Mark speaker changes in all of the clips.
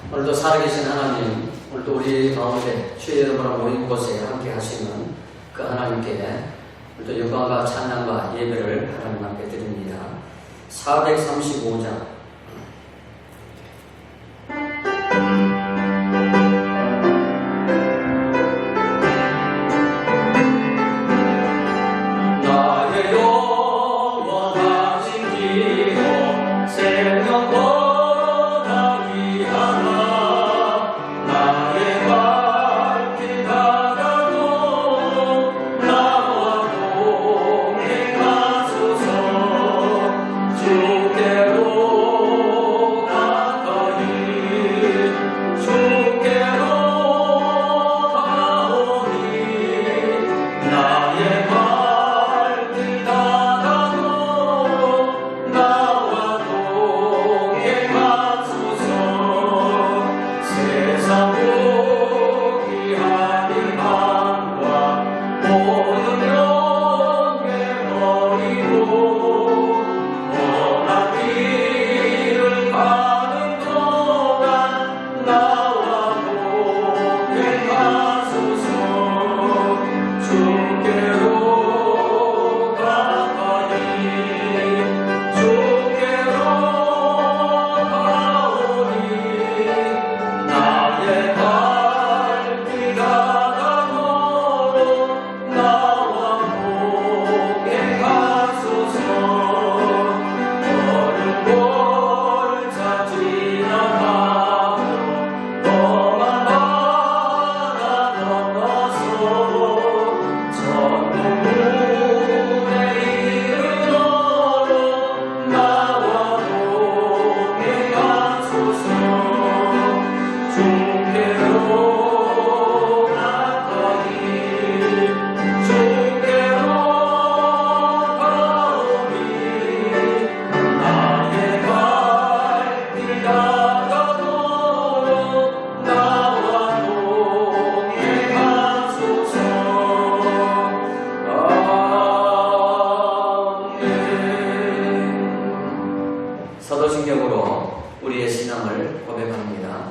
Speaker 1: 오늘도 살아계신 하나님, 오늘도 우리 가운데 주의 이름으로 모인 곳에 함께 하시는 그 하나님께 오늘도 영광과 찬양과 예배를 하나님 앞에 드립니다. 435장 사도신경으로 우리의 신앙을 고백합니다.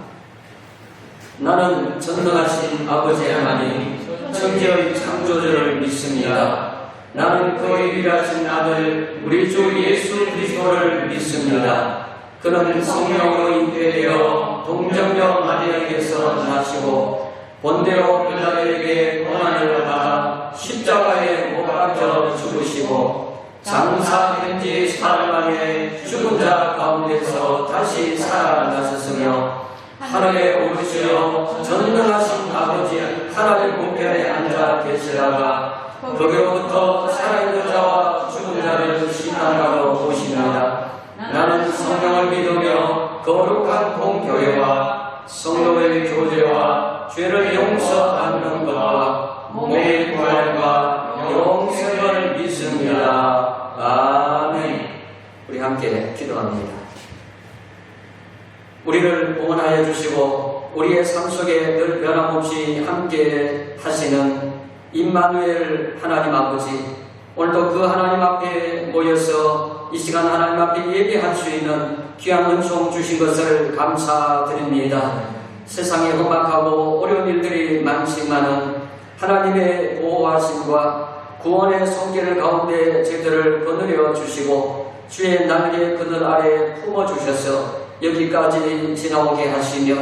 Speaker 1: 나는 전능하신 아버지 하나님 천지의 창조주를 믿습니다. 나는 그의 유일하신 아들 우리 주 예수 그리스도를 믿습니다. 그는 성령으로 잉태되어 동정녀 마리아에게서 나시고 본대로 빌라도에게 고난을 받아 십자가에 못 박혀 죽으시고 장사된지 사흘 만에 죽은 자 가운데서 다시 살아나셨으며 하늘에 오르시어 전능하신 아버지 하나님 우편에 앉아 계시다가 거기로부터 살아있는 자와 죽은 자를 심판하러 오십니다. 나는 성령을 믿으며 거룩한 공교회와 성도의 교제와 죄를 용서받는 것과 몸의 부활과 영생을 믿습니다. 아멘. 우리 함께 기도합니다. 우리를 응원하여 주시고 우리의 삶 속에 늘 변함없이 함께 하시는 임마누엘 하나님 아버지, 오늘도 그 하나님 앞에 모여서 이 시간 하나님 앞에 예배할 수 있는 귀한 은총 주신 것을 감사드립니다. 세상에 험악하고 어려운 일들이 많지만은 하나님의 보호하심과 구원의 손길 가운데 저희들을 거느려 주시고 주의 날개 그늘 아래 품어주셔서 여기까지 지나오게 하시며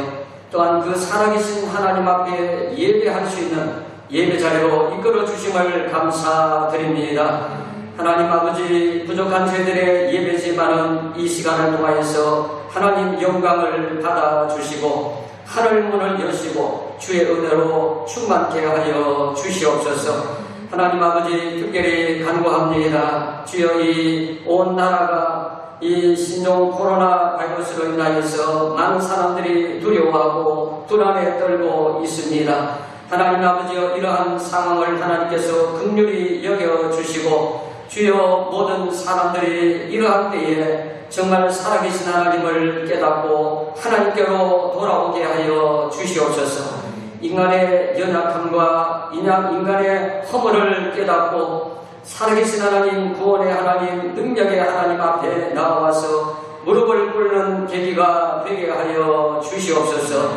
Speaker 1: 또한 그 살아계신 하나님 앞에 예배할 수 있는 예배 자리로 이끌어 주심을 감사드립니다. 하나님 아버지, 부족한 저희들의 예배지만은 이 시간을 통하여서 하나님 영광을 받아주시고 하늘 문을 여시고 주의 은혜로 충만케 하여 주시옵소서. 하나님 아버지, 특별히 간구합니다. 주여, 이 온 나라가 이 신종 코로나 바이러스로 인하여서 많은 사람들이 두려워하고 불안에 떨고 있습니다. 하나님 아버지여, 이러한 상황을 하나님께서 긍휼히 여겨주시고 주여, 모든 사람들이 이러한 때에 정말 살아계신 하나님을 깨닫고 하나님께로 돌아오게 하여 주시옵소서. 인간의 연약함과 인간의 허물을 깨닫고 살아계신 하나님, 구원의 하나님, 능력의 하나님 앞에 나와서 무릎을 꿇는 계기가 되게 하여 주시옵소서.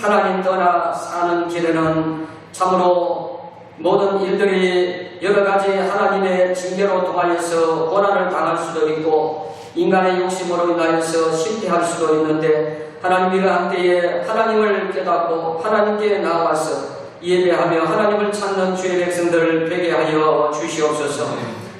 Speaker 1: 하나님 떠나 사는 길에는 참으로 모든 일들이 여러 가지 하나님의 징계로 통하여서 고난을 당할 수도 있고 인간의 욕심으로 인하여서 실패할 수도 있는데, 하나님 이러한 때에 하나님을 깨닫고 하나님께 나와서 예배하며 하나님을 찾는 주의 백성들 되게 하여 주시옵소서.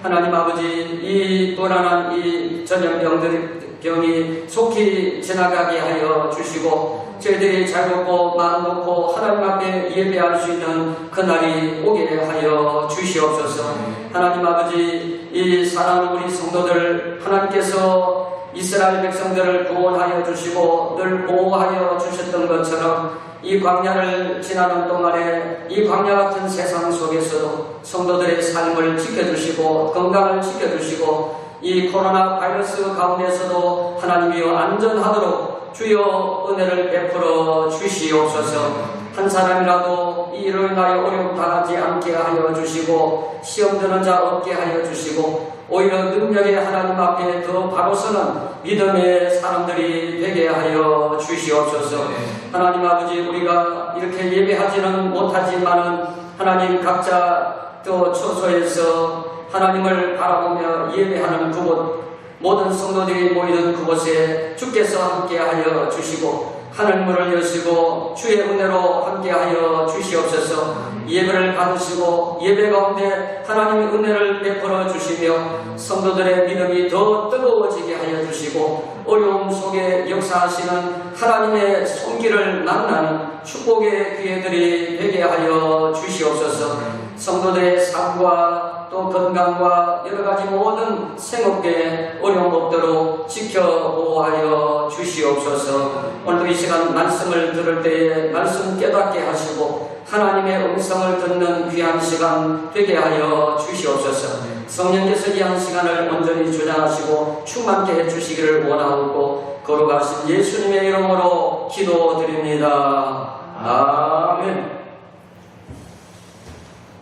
Speaker 1: 하나님 아버지, 이 불안한 이 전염병이 속히 지나가게 하여 주시고 저희들이 자유롭고 마음 놓고 하나님 앞에 예배할 수 있는 그날이 오게 하여 주시옵소서. 하나님 아버지, 이 사랑하는 우리 성도들, 하나님께서 이스라엘 백성들을 구원하여 주시고 늘 보호하여 주셨던 것처럼 이 광야를 지나는 동안에 이 광야 같은 세상 속에서도 성도들의 삶을 지켜주시고 건강을 지켜주시고 이 코로나 바이러스 가운데서도 하나님이여 안전하도록 주여 은혜를 베풀어 주시옵소서. 한 사람이라도 이 일로 인하여 어려움 당하지 않게 하여 주시고 시험 드는 자 없게 하여 주시고 오히려 능력의 하나님 앞에 더 바로 서는 믿음의 사람들이 되게 하여 주시옵소서. 하나님 아버지, 우리가 이렇게 예배하지는 못하지만은 하나님 각자 또 처소에서 하나님을 바라보며 예배하는 그곳, 모든 성도들이 모이는 그곳에 주께서 함께하여 주시고 하늘문을 여시고 주의 은혜로 함께하여 주시옵소서. 예배를 받으시고 예배 가운데 하나님의 은혜를 베풀어 주시며 성도들의 믿음이 더 뜨거워지게 하여 주시고 어려움 속에 역사하시는 하나님의 손길을 만나는 축복의 기회들이 되게 하여 주시옵소서. 성도들의 삶과 또 건강과 여러가지 모든 생업에 어려움 없도록 지켜보호하여 주시옵소서. 오늘도 이 시간 말씀을 들을 때에 말씀 깨닫게 하시고 하나님의 음성을 듣는 귀한 시간 되게 하여 주시옵소서. 성령께서 이 한 시간을 온전히 주장하시고 충만케 해주시기를 원하고 거룩하신 예수님의 이름으로 기도드립니다. 아멘.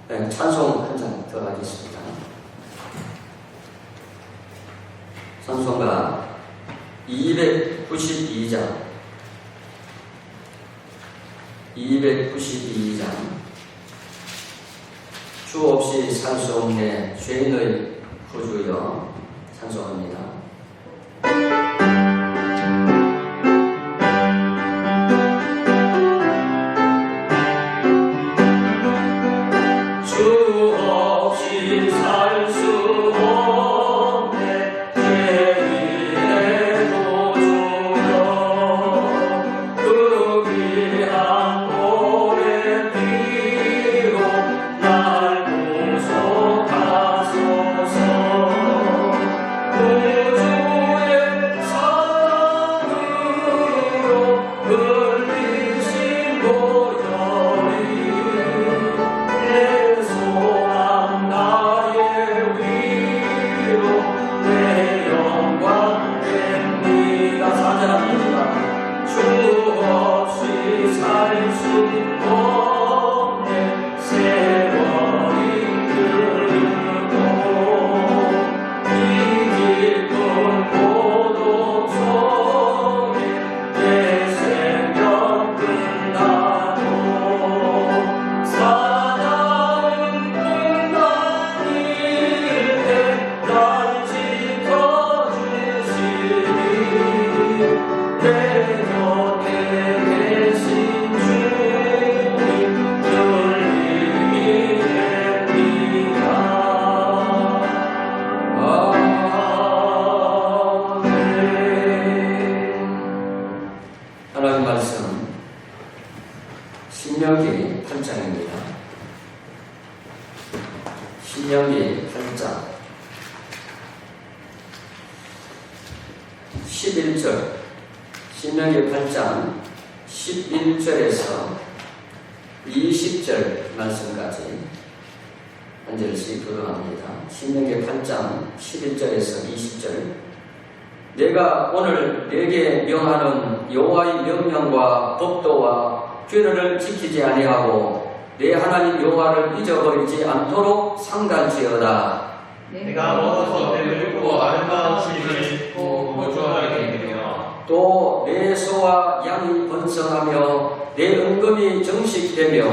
Speaker 1: 네, 찬송 한 장 더 하겠습니다. 찬송가 292장 292장 주 없이 살 수 없네 죄인의 구주여 찬송합니다. 신명기 8장입니다. 신명기 8장 11절 신명기 8장 11절에서 20절 말씀까지 한 절씩 교독합니다. 신명기 8장 11절에서 20절 내가 오늘 내게 명하는 여호와의 명령과 법도와 규례를 지키지 아니하고 내 하나님 여호와를 잊어버리지 않도록 상달지어다.
Speaker 2: 내가 먹어서 배부르고 아름다운 질을 입고 거주하게 되며
Speaker 1: 또 내 소와 양이 번성하며 내 은금이 정식되며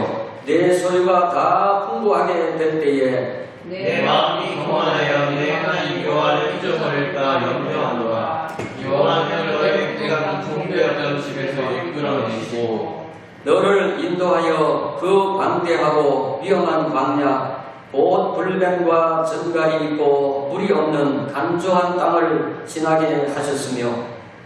Speaker 1: 내 소유가 다 풍부하게 될 때에
Speaker 2: 내 마음이 교만하여 내 하나님 여호와를 잊어버릴까 염려하노라. 여호와는 너의 때가 종되었던 집에서 이끌어내시고
Speaker 1: 너를 인도하여 그 광대하고 위험한 광야 곧 불뱀과 전갈이 있고 물이 없는 간조한 땅을 지나게 하셨으며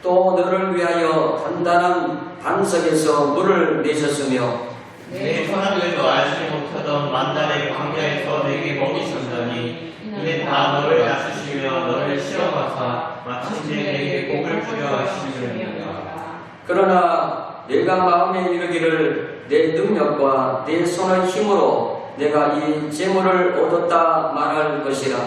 Speaker 1: 또 너를 위하여 단단한 반석에서 물을 내셨으며
Speaker 2: 내 조상들도 알지 못하던 만날의 광야에서 내게 먹이셨다니 이는 다 너를 낮추시며 너를 시험하사 마침내 내게 복을 주려 하시느니라.
Speaker 1: 그러나 내가 마음에 이르기를 내 능력과 내 손의 힘으로 내가 이 재물을 얻었다 말할 것이라.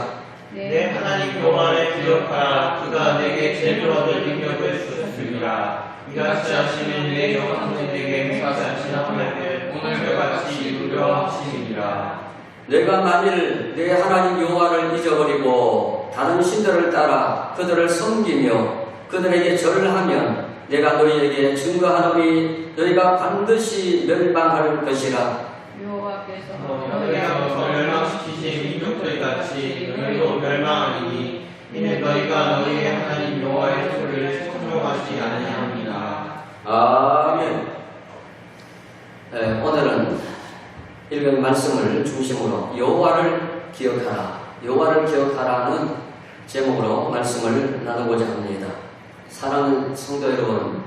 Speaker 2: 내 하나님 여호와를 기억하라. 그가 내게 재물 얻을 능력을 주셨으리라. 이같이 하시면 내 영혼들에게 행사하신 하나님을 오늘과 같이 이루려 하시니라.
Speaker 1: 내가 만일 내 하나님 여호와를 잊어버리고 다른 신들을 따라 그들을 섬기며 그들에게 절을 하면 내가 너희에게 증거하노니 너희가 반드시 멸망할 것이라.
Speaker 3: 여호와께서
Speaker 2: 너희가 멸망시키신 민족들 같이 너희도 멸망하리니 이는 너희가 너희의 하나님 여호와의 소리를 순종하지 아니함이라.
Speaker 1: 아멘. 오늘은 읽은 말씀을 중심으로 여호와를 기억하라, 여호와를 기억하라는 제목으로 말씀을 나누고자 합니다. 사랑하는 성도 여러분,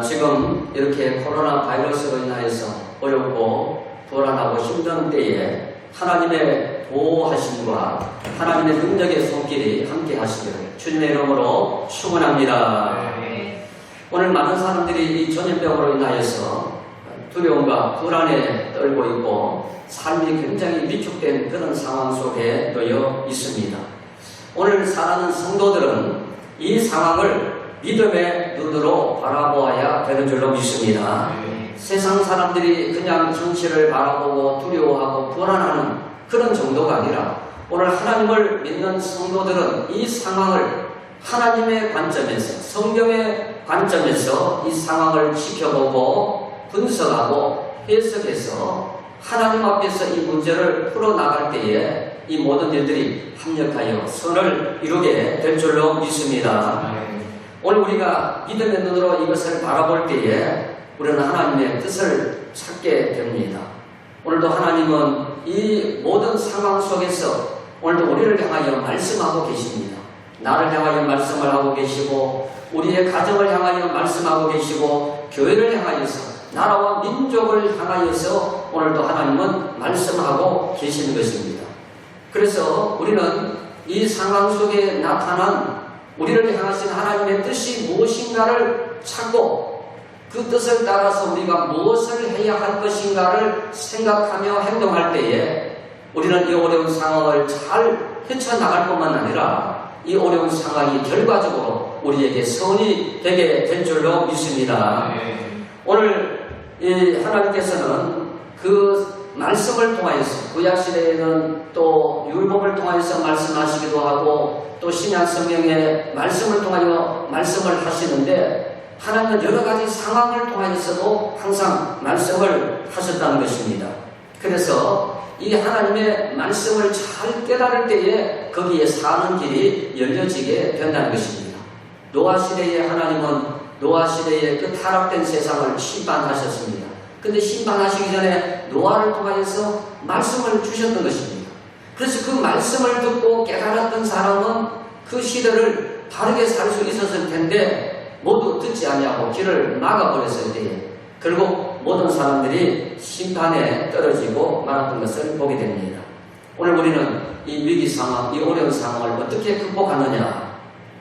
Speaker 1: 지금 이렇게 코로나 바이러스로 인하여서 어렵고 불안하고 힘든 때에 하나님의 보호하심과 하나님의 능력의 손길이 함께 하시기를 주님의 이름으로 축원합니다. 오늘 많은 사람들이 이 전염병으로 인하여서 두려움과 불안에 떨고 있고 삶이 굉장히 위축된 그런 상황 속에 놓여 있습니다. 오늘 살아가는 성도들은 이 상황을 믿음의 눈으로 바라보아야 되는 줄로 믿습니다. 세상 사람들이 그냥 현실을 바라보고 두려워하고 불안하는 그런 정도가 아니라 오늘 하나님을 믿는 성도들은 이 상황을 하나님의 관점에서, 성경의 관점에서 이 상황을 지켜보고 분석하고 해석해서 하나님 앞에서 이 문제를 풀어나갈 때에 이 모든 일들이 합력하여 선을 이루게 될 줄로 믿습니다. 오늘 우리가 믿음의 눈으로 이것을 바라볼 때에 우리는 하나님의 뜻을 찾게 됩니다. 오늘도 하나님은 이 모든 상황 속에서 오늘도 우리를 향하여 말씀하고 계십니다. 나를 향하여 말씀을 하고 계시고 우리의 가정을 향하여 말씀하고 계시고 교회를 향하여서 나라와 민족을 향하여서 오늘도 하나님은 말씀하고 계시는 것입니다. 그래서 우리는 이 상황 속에 나타난 우리를 향하신 하나님의 뜻이 무엇인가를 찾고 그 뜻을 따라서 우리가 무엇을 해야 할 것인가를 생각하며 행동할 때에 우리는 이 어려운 상황을 잘 헤쳐나갈 뿐만 아니라 이 어려운 상황이 결과적으로 우리에게 선이 되게 될 줄로 믿습니다. 오늘 이 하나님께서는 그 말씀을 통하여서 구약시대에는 또 율법을 통하여서 말씀하시기도 하고 또 신약 성경의 말씀을 통하여 말씀을 하시는데 하나님은 여러 가지 상황을 통하여서도 항상 말씀을 하셨다는 것입니다. 그래서 이 하나님의 말씀을 잘 깨달을 때에 거기에 사는 길이 열려지게 된다는 것입니다. 노아 시대에 하나님은 노아 시대에 그 타락된 세상을 심판하셨습니다. 근데 심판하시기 전에 노아를 통하여서 말씀을 주셨던 것입니다. 그래서 그 말씀을 듣고 깨달았던 사람은 그 시대를 바르게 살 수 있었을 텐데 모두 듣지 아니하고 길을 막아버렸을 때에 결국 모든 사람들이 심판에 떨어지고 말았던 것을 보게 됩니다. 오늘 우리는 이 위기 상황, 이 어려운 상황을 어떻게 극복하느냐?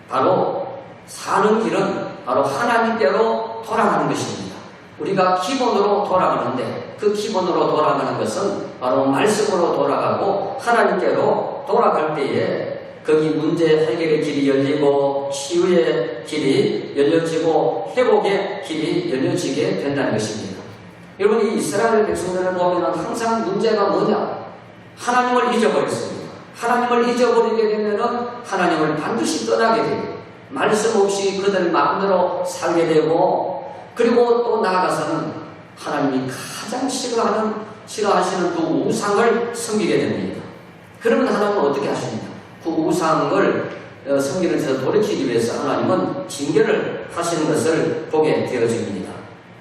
Speaker 1: 바로 사는 길은 바로 하나님께로 돌아가는 것입니다. 우리가 기본으로 돌아가는데 그 기본으로 돌아가는 것은 바로 말씀으로 돌아가고 하나님께로 돌아갈 때에 거기 문제 해결의 길이 열리고 치유의 길이 열려지고 회복의 길이 열려지게 된다는 것입니다. 여러분 이 이스라엘 백성들을 보면 항상 문제가 뭐냐? 하나님을 잊어버렸습니다. 하나님을 잊어버리게 되면은 하나님을 반드시 떠나게 돼요. 말씀 없이 그들 마음대로 살게 되고, 그리고 또 나아가서는 하나님이 가장 싫어하시는 그 우상을 섬기게 됩니다. 그러면 하나님은 어떻게 하십니까? 그 우상을 섬기는 데서 돌이키기 위해서 하나님은 징계를 하시는 것을 보게 되어집니다.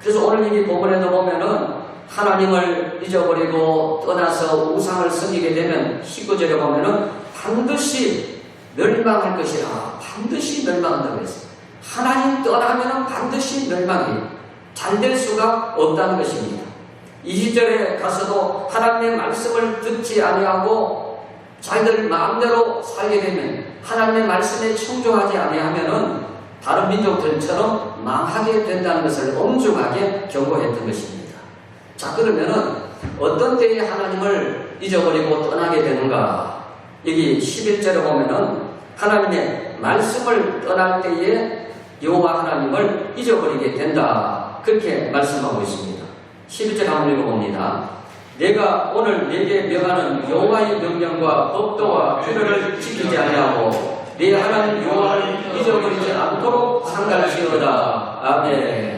Speaker 1: 그래서 오늘 이 본문에도 보면은 하나님을 잊어버리고 떠나서 우상을 섬기게 되면 19절에 보면은 반드시 멸망할 것이라, 반드시 멸망한다고 했어요. 하나님 떠나면은 반드시 멸망해요. 잘 될 수가 없다는 것입니다. 20절에 가서도 하나님의 말씀을 듣지 아니하고 자기들 마음대로 살게 되면, 하나님의 말씀에 청종하지 아니하면은 다른 민족들처럼 망하게 된다는 것을 엄중하게 경고했던 것입니다. 자, 그러면은 어떤 때에 하나님을 잊어버리고 떠나게 되는가? 여기 11절에 보면은 하나님의 말씀을 떠날 때에 여호와 하나님을 잊어버리게 된다, 그렇게 말씀하고 있습니다. 11절 한번 읽어봅니다. 내가 오늘 내게 명하는 여호와의 명령과 법도와 규례를 지키지 아니하고 내 하나님 여호와를 잊어버리지 않도록 상달지어다. 아멘.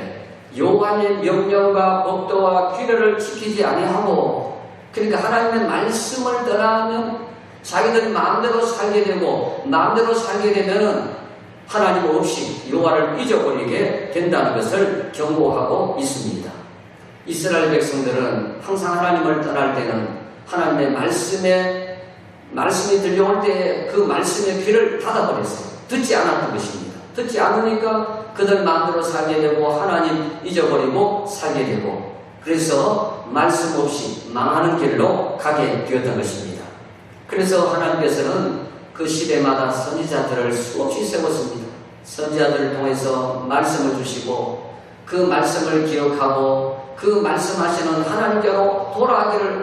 Speaker 1: 여호와의 명령과 법도와 규례를 지키지 아니하고, 그러니까 하나님의 말씀을 떠나면 자기들 마음대로 살게 되고, 마음대로 살게 되면은 하나님 없이 여호와를 잊어버리게 된다는 것을 경고하고 있습니다. 이스라엘 백성들은 항상 하나님을 떠날 때는 하나님의 말씀이 들려올 때 그 말씀의 귀를 닫아버렸어요. 듣지 않았던 것입니다. 듣지 않으니까 그들 마음대로 살게 되고 하나님 잊어버리고 살게 되고, 그래서 말씀 없이 망하는 길로 가게 되었던 것입니다. 그래서 하나님께서는 그 시대마다 선지자들을 수없이 세웠습니다. 선지자들을 통해서 말씀을 주시고 그 말씀을 기억하고 그 말씀하시는 하나님께로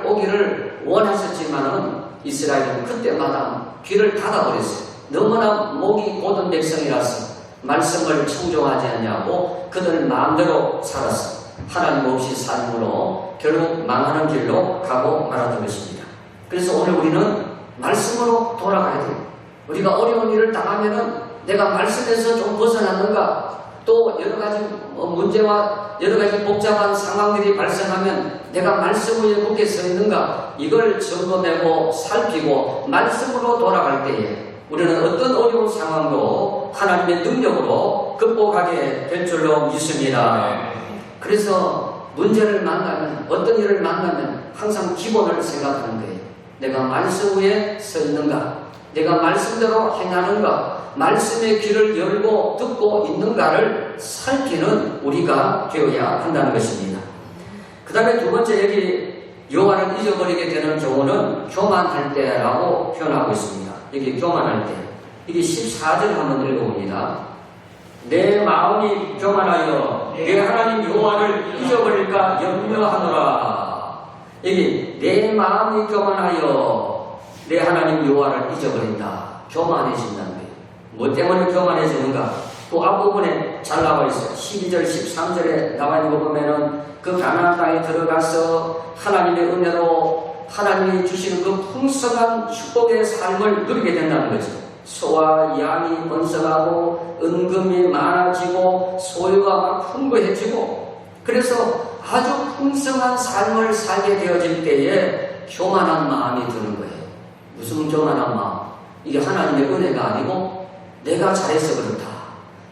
Speaker 1: 오기를 원하셨지만은 이스라엘은 그때마다 귀를 닫아버렸어요. 너무나 목이 곧은 백성이라서 말씀을 청종하지 않냐고 그들 마음대로 살았어. 하나님 없이 삶으로 결국 망하는 길로 가고 말았던 것입니다. 그래서 오늘 우리는 말씀으로 돌아가야 돼요. 우리가 어려운 일을 당하면은 내가 말씀에서 좀 벗어났는가, 또 여러 가지 문제와 여러 가지 복잡한 상황들이 발생하면 내가 말씀 위에 굳게 서 있는가, 이걸 점검하고 살피고 말씀으로 돌아갈 때에 우리는 어떤 어려운 상황도 하나님의 능력으로 극복하게 될 줄로 믿습니다. 그래서 문제를 만나면, 어떤 일을 만나면 항상 기본을 생각하는 거예요. 내가 말씀 위에 서 있는가, 내가 말씀대로 행하는가, 말씀의 귀를 열고 듣고 있는가를 살피는 우리가 되어야 한다는 것입니다. 그 다음에 두 번째 여기 여호와를 잊어버리게 되는 경우는 교만할 때라고 표현하고 있습니다. 여기 교만할 때, 이게 14절 한번 읽어봅니다. 내 마음이 교만하여 내 하나님 여호와를 잊어버릴까 염려하노라. 여기 내 마음이 교만하여 내 하나님 여호와를 잊어버린다, 교만해진다는 거예요. 뭐 때문에 교만해지는가? 그 앞부분에 잘 나와 있어요. 12절 13절에 나와 있는 거 보면은 그 가나안 땅에 들어가서 하나님의 은혜로 하나님이 주시는 그 풍성한 축복의 삶을 누리게 된다는 거죠. 소와 양이 번성하고 은금이 많아지고 소유가 막 풍부해지고, 그래서 아주 풍성한 삶을 살게 되어질 때에 교만한 마음이 드는 거예요. 무슨 교만한 마음? 이게 하나님의 은혜가 아니고 내가 잘해서 그렇다,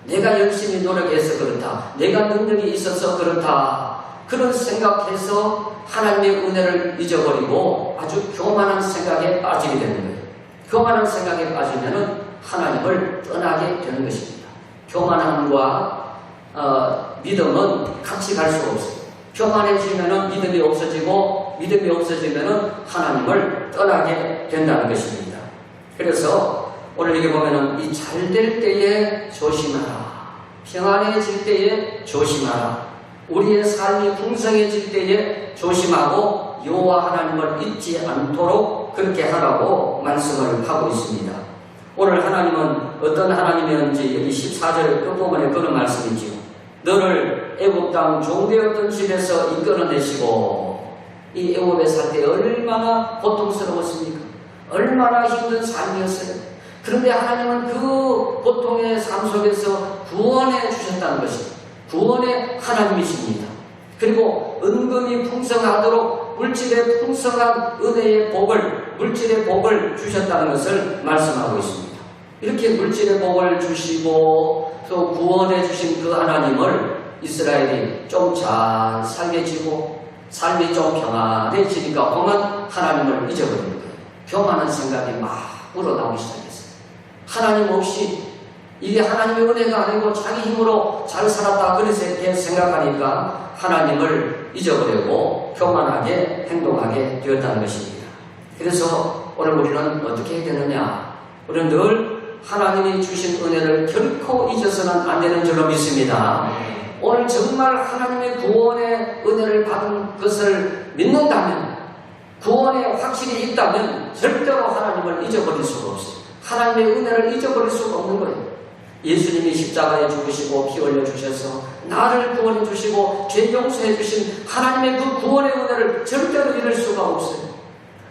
Speaker 1: 내가 열심히 노력해서 그렇다, 내가 능력이 있어서 그렇다, 그런 생각해서 하나님의 은혜를 잊어버리고 아주 교만한 생각에 빠지게 되는 거예요. 교만한 생각에 빠지면은 하나님을 떠나게 되는 것입니다. 교만함과 믿음은 같이 갈 수가 없어요. 교만해지면은 믿음이 없어지고, 믿음이 없어지면은 하나님을 떠나게 된다는 것입니다. 그래서 오늘 여기 보면은 이 잘 될 때에 조심하라, 평안해질 때에 조심하라, 우리의 삶이 풍성해질 때에 조심하고 여호와 하나님을 잊지 않도록 그렇게 하라고 말씀을 하고 있습니다. 오늘 하나님은 어떤 하나님이었는지 여기 14절 끝부분에 그런 말씀이지요. 너를 애굽 땅 종되었던 집에서 이끌어내시고, 이 애굽에 살 때 얼마나 고통스러웠습니까? 얼마나 힘든 삶이었어요. 그런데 하나님은 그 고통의 삶 속에서 구원해 주셨다는 것입니다. 구원의 하나님이십니다. 그리고 은근히 풍성하도록 물질의 풍성한 은혜의 복을, 물질의 복을 주셨다는 것을 말씀하고 있습니다. 이렇게 물질의 복을 주시고 또 구원해 주신 그 하나님을 이스라엘이 좀 잘 살게 지고 삶이 좀 평안해지니까 오만 하나님을 잊어버리는 거예요. 교만한 생각이 막 우러나오기 시작했어요. 하나님 없이 이게 하나님의 은혜가 아니고 자기 힘으로 잘 살았다 그렇게 생각하니까 하나님을 잊어버리고 교만하게 행동하게 되었다는 것입니다. 그래서 오늘 우리는 어떻게 해야 되느냐? 우리는 늘 하나님이 주신 은혜를 결코 잊어서는 안 되는 줄로 믿습니다. 오늘 정말 하나님의 구원의 은혜를 받은 것을 믿는다면, 구원에 확실히 있다면 절대로 하나님을 잊어버릴 수가 없어요. 하나님의 은혜를 잊어버릴 수가 없는 거예요. 예수님이 십자가에 죽으시고 피 흘려 주셔서 나를 구원해 주시고 죄 용서해 주신 하나님의 그 구원의 은혜를 절대로 잃을 수가 없어요.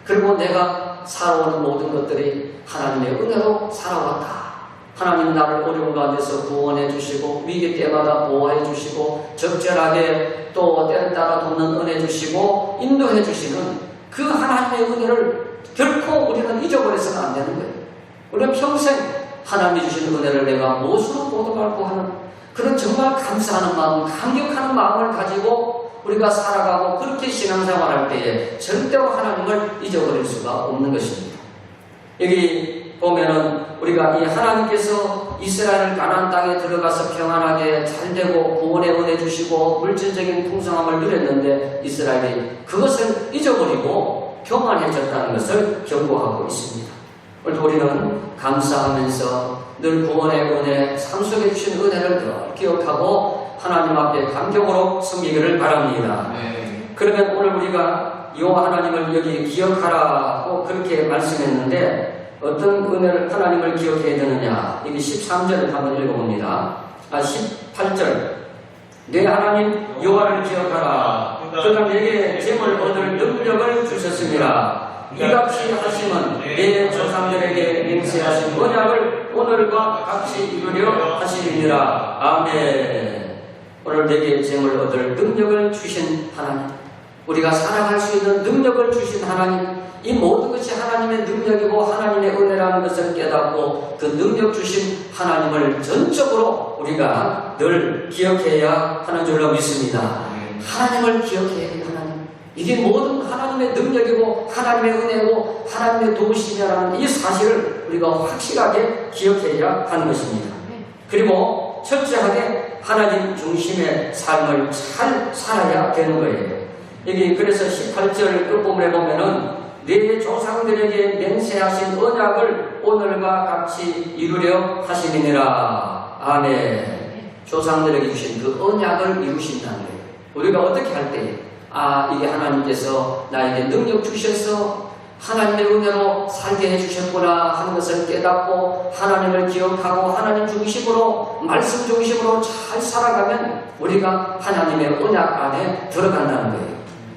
Speaker 1: 그리고 내가 살아오는 모든 것들이 하나님의 은혜로 살아왔다. 하나님 나를 어려운 가운데서 구원해 주시고 위기 때마다 보호해 주시고 적절하게 또 때를 따라 돕는 은혜 주시고 인도해 주시는 그 하나님의 은혜를 결코 우리는 잊어버려서는 안 되는 거예요. 우리는 평생 하나님이 주신 은혜를 내가 무엇으로 보답할까 하는 그런 정말 감사하는 마음, 감격하는 마음을 가지고 우리가 살아가고 그렇게 신앙생활할 때에 절대로 하나님을 잊어버릴 수가 없는 것입니다. 여기 보면은 우리가 이 하나님께서 이스라엘을 가나안 땅에 들어가서 평안하게 잘 되고 구원의 은혜 주시고 물질적인 풍성함을 누렸는데 이스라엘이 그것을 잊어버리고 교만해졌다는 것을 경고하고 있습니다. 오늘 우리는 감사하면서 늘 구원의 은혜, 삶 속에 주신 은혜를 늘 기억하고 하나님 앞에 감격으로 섬기기를 바랍니다. 그러면 오늘 우리가 여호와 하나님을 여기 기억하라고 그렇게 말씀했는데 어떤 은혜를 하나님을 기억해야 되느냐? 여기 13절을 한번 읽어봅니다. 18절 내 하나님 여호와를 기억하라. 그가 내게 재물 얻을 능력을 주셨습니다. 이같이 하심은 내 조상들에게 맹세하신 언약을 오늘과 같이 이루려 하시리니라. 아멘. 오늘 내게 재물 얻을 능력을 주신 하나님, 우리가 살아갈 수 있는 능력을 주신 하나님, 이 모든 것이 하나님의 능력이고 하나님의 은혜라는 것을 깨닫고 그 능력 주신 하나님을 전적으로 우리가 늘 기억해야 하는 줄로 믿습니다. 하나님을 기억해야 해요. 하나님, 이게 모든 하나님의 능력이고 하나님의 은혜고 하나님의 도우심이라는 이 사실을 우리가 확실하게 기억해야 하는 것입니다. 그리고 철저하게 하나님 중심의 삶을 잘 살아야 되는 거예요. 여기 그래서 18절 끝부분에 보면은 내 조상들에게 맹세하신 언약을 오늘과 같이 이루려 하시느니라. 아멘. 조상들에게 주신 그 언약을 이루신다는 거예요. 우리가 어떻게 할 때에 이게 하나님께서 나에게 능력 주셔서 하나님의 은혜로 살게 해주셨구나 하는 것을 깨닫고 하나님을 기억하고 하나님 중심으로 말씀 중심으로 잘 살아가면 우리가 하나님의 언약 안에 들어간다는 거예요.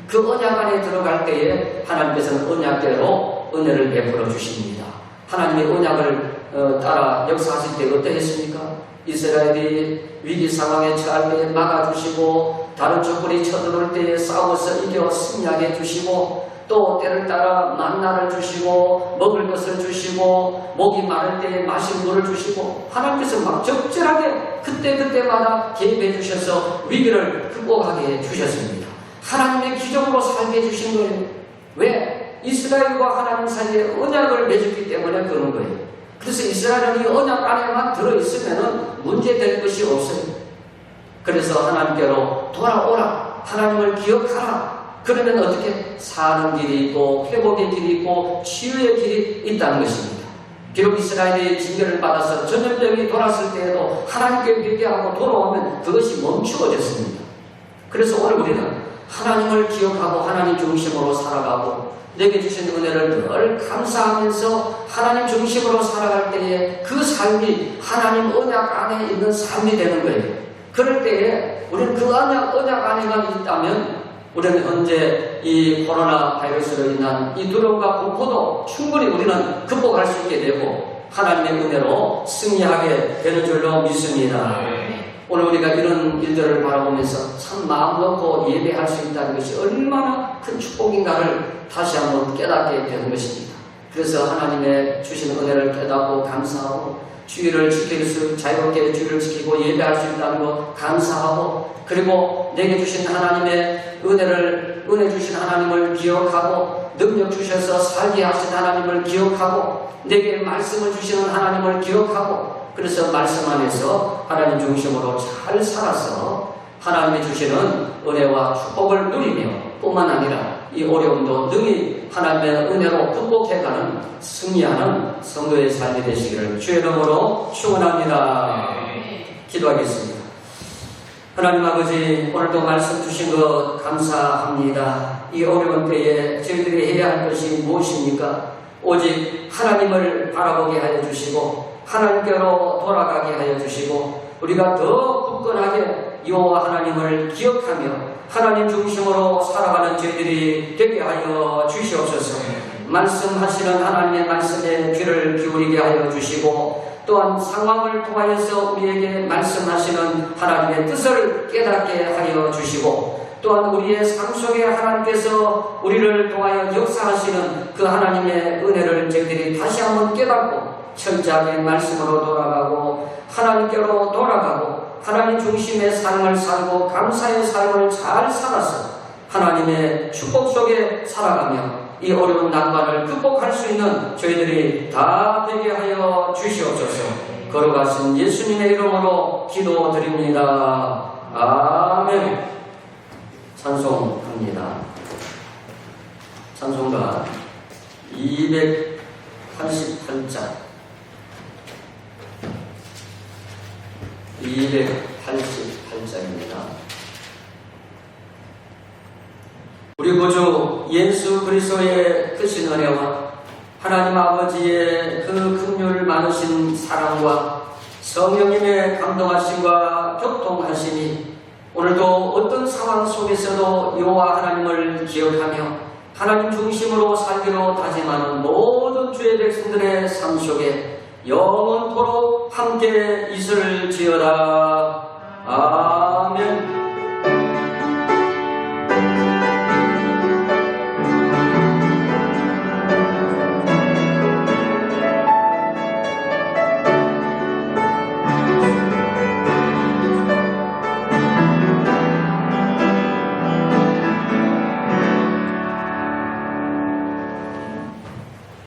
Speaker 1: 그 언약 안에 들어갈 때에 하나님께서는 언약대로 은혜를 베풀어 주십니다. 하나님의 언약을 따라 역사하실 때 어떠했습니까? 이스라엘이 위기 상황에 처할 때에 막아주시고 다른 적군이 쳐들어올 때에 싸워서 이겨 승리하게 해주시고 또 때를 따라 만나를 주시고 먹을 것을 주시고 목이 마를 때에 마실 물을 주시고 하나님께서 막 적절하게 그때마다 개입해 주셔서 위기를 극복하게 해주셨습니다. 하나님의 기적으로 살게 해주신 거예요. 왜? 이스라엘과 하나님 사이에 언약을 맺었기 때문에 그런 거예요. 그래서 이스라엘은 이 언약 안에만 들어있으면 문제될 것이 없어요. 그래서 하나님께로 돌아오라. 하나님을 기억하라. 그러면 어떻게? 사는 길이 있고 회복의 길이 있고 치유의 길이 있다는 것입니다. 비록 이스라엘이 징계를 받아서 전염병이 돌았을 때에도 하나님께 회개하고 돌아오면 그것이 멈추어졌습니다. 그래서 오늘 우리는 하나님을 기억하고 하나님 중심으로 살아가고 내게 주신 은혜를 늘 감사하면서 하나님 중심으로 살아갈 때에 그 삶이 하나님 언약 안에 있는 삶이 되는 거예요. 그럴 때에 우리는 그 언약 안에만 있다면 우리는 현재 이 코로나 바이러스로 인한 이 두려움과 공포도 충분히 우리는 극복할 수 있게 되고 하나님의 은혜로 승리하게 되는 줄로 믿습니다. 오늘 우리가 이런 일들을 바라보면서 참 마음 놓고 예배할 수 있다는 것이 얼마나 큰 축복인가를 다시 한번 깨닫게 되는 것입니다. 그래서 하나님의 주신 은혜를 깨닫고 감사하고 주의를 지킬 수, 자유롭게 주의를 지키고 예배할 수 있다는 것 감사하고, 그리고 내게 주신 하나님의 은혜 주신 하나님을 기억하고, 능력 주셔서 살게 하신 하나님을 기억하고, 내게 말씀을 주시는 하나님을 기억하고, 그래서 말씀 안에서 하나님 중심으로 잘 살아서 하나님이 주시는 은혜와 축복을 누리며 뿐만 아니라 이 어려움도 능히 하나님의 은혜로 극복해가는 승리하는 성도의 삶이 되시기를 주의 이름으로 축원합니다. 기도하겠습니다. 하나님 아버지, 오늘도 말씀 주신 것 감사합니다. 이 어려운 때에 저희들이 해야 할 것이 무엇입니까? 오직 하나님을 바라보게 하여 주시고 하나님께로 돌아가게 하여 주시고 우리가 더 굳건하게 여호와 하나님을 기억하며 하나님 중심으로 살아가는 저희들이 되게 하여 주시옵소서. 말씀하시는 하나님의 말씀에 귀를 기울이게 하여 주시고, 또한 상황을 통하여서 우리에게 말씀하시는 하나님의 뜻을 깨닫게 하여 주시고, 또한 우리의 삶 속에 하나님께서 우리를 통하여 역사하시는 그 하나님의 은혜를 저희들이 다시 한번 깨닫고 철저하게 말씀으로 돌아가고 하나님께로 돌아가고 하나님 중심의 삶을 살고 감사의 삶을 잘 살아서 하나님의 축복 속에 살아가며 이 어려운 난관을 극복할 수 있는 저희들이 다 되게 하여 주시옵소서. 걸어가신 예수님의 이름으로 기도드립니다. 아멘. 찬송합니다. 찬송가 288장 288장입니다. 우리 구주 예수 그리스도의 크신 은혜와 하나님 아버지의 그 긍휼 많으신 사랑과 성령님의 감동하심과 교통하심이 오늘도 어떤 상황 속에서도 여호와 하나님을 기억하며 하나님 중심으로 살기로 다짐하는 모든 주의 백성들의 삶 속에 영원토록 함께 있을지어다. 아멘.